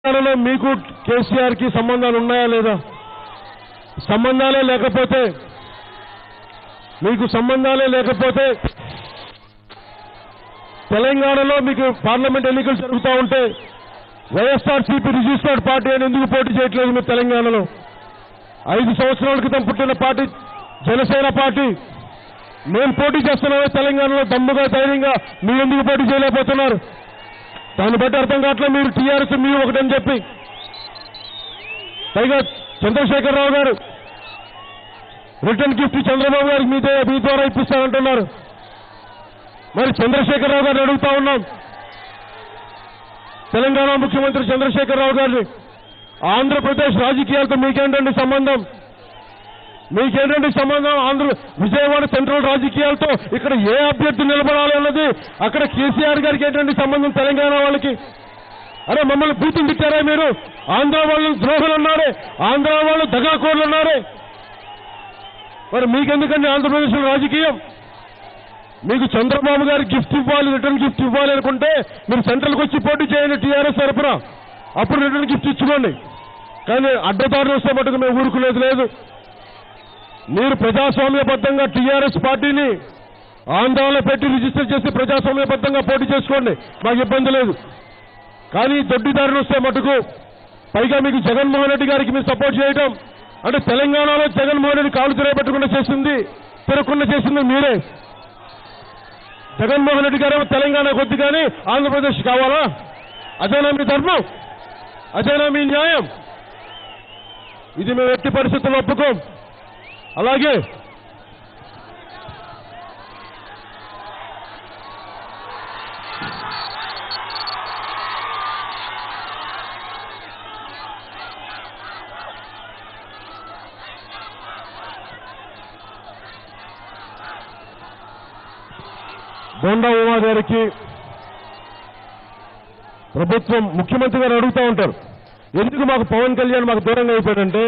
తెలంగాణలో మీకు కేసీఆర్ కి సంబంధాలు ఉన్నాయా లేదా? సంబంధాలే లేకపోతే తెలంగాణలో మీకు పార్లమెంట్ ఎన్నికలు జరుగుతూ ఉంటే వైఎస్ఆర్సీపీ రిజిస్టర్డ్ పార్టీ అని ఎందుకు పోటీ చేయట్లేదు? మీరు తెలంగాణలో 5 సంవత్సరాల క్రితం పుట్టిన పార్టీ జనసేన పార్టీ. మేము పోటీ చేస్తున్నామే తెలంగాణలో దమ్ముగా ధైర్యంగా, మీరు ఎందుకు పోటీ చేయలేకపోతున్నారు? దాన్ని బట్టి అర్థం కావట్లేదు. మీరు టీఆర్ఎస్ మీరు ఒకటని చెప్పి, పైగా చంద్రశేఖరరావు గారు రిటర్న్ గిఫ్ట్ చంద్రబాబు గారికి మీ ద్వారా ఇప్పిస్తారంటున్నారు. మరి చంద్రశేఖరరావు గారిని అడుగుతా ఉన్నాం, తెలంగాణ ముఖ్యమంత్రి చంద్రశేఖరరావు గారిని, ఆంధ్రప్రదేశ్ రాజకీయాలతో మీకేంటండి సంబంధం? విజయవాడ సెంట్రల్ రాజకీయాలతో ఇక్కడ ఏ అభ్యర్థి నిలబడాలి అన్నది, అక్కడ కేసీఆర్ గారికి ఏంటండి సంబంధం తెలంగాణ వాళ్ళకి? అరే మమ్మల్ని బూతులు తిట్టారా మీరు? ఆంధ్ర వాళ్ళు ద్రోహులు అన్నారే, ఆంధ్ర వాళ్ళు దగాకోర్లు అన్నారే. మరి మీకెందుకండి ఆంధ్రప్రదేశ్ రాజకీయం? మీకు చంద్రబాబు గారి గిఫ్ట్ ఇవ్వాలి, రిటర్న్ గిఫ్ట్ ఇవ్వాలి అనుకుంటే మీరు సెంట్రల్కి వచ్చి పోటీ చేయండి టీఆర్ఎస్ తరఫున, అప్పుడు రిటర్న్ గిఫ్ట్ ఇచ్చుకోండి. కానీ అడ్డదారులు వస్తే మటుకు మేము ఊరుకునేది లేదు. మీరు ప్రజాస్వామ్యబద్ధంగా టీఆర్ఎస్ పార్టీని ఆందోళన పెట్టి రిజిస్టర్ చేసి ప్రజాస్వామ్యబద్ధంగా పోటీ చేసుకోండి, మాకు ఇబ్బంది లేదు. కానీ దొడ్డిదారులు వస్తే మటుకు, పైగా మీకు జగన్మోహన్ రెడ్డి గారికి మీరు సపోర్ట్ చేయడం అంటే తెలంగాణలో జగన్మోహన్ రెడ్డి కాలు తిరగకుండా చేసింది మీరే. జగన్మోహన్ రెడ్డి గారేమో తెలంగాణకు వద్దు కానీ ఆంధ్రప్రదేశ్ కావాలా? అదేనా మీ ధర్మం? అదేనా మీ న్యాయం? ఇది మేము ఎట్టి పరిస్థితుల్లో ఒప్పుకోం. అలాగే బోండా ఉమా గారికి ప్రభుత్వం ముఖ్యమంత్రి గారు అడుగుతూ ఉంటారు, ఎందుకు మాకు పవన్ కళ్యాణ్ మాకు దూరంగా అయిపోయాడంటే,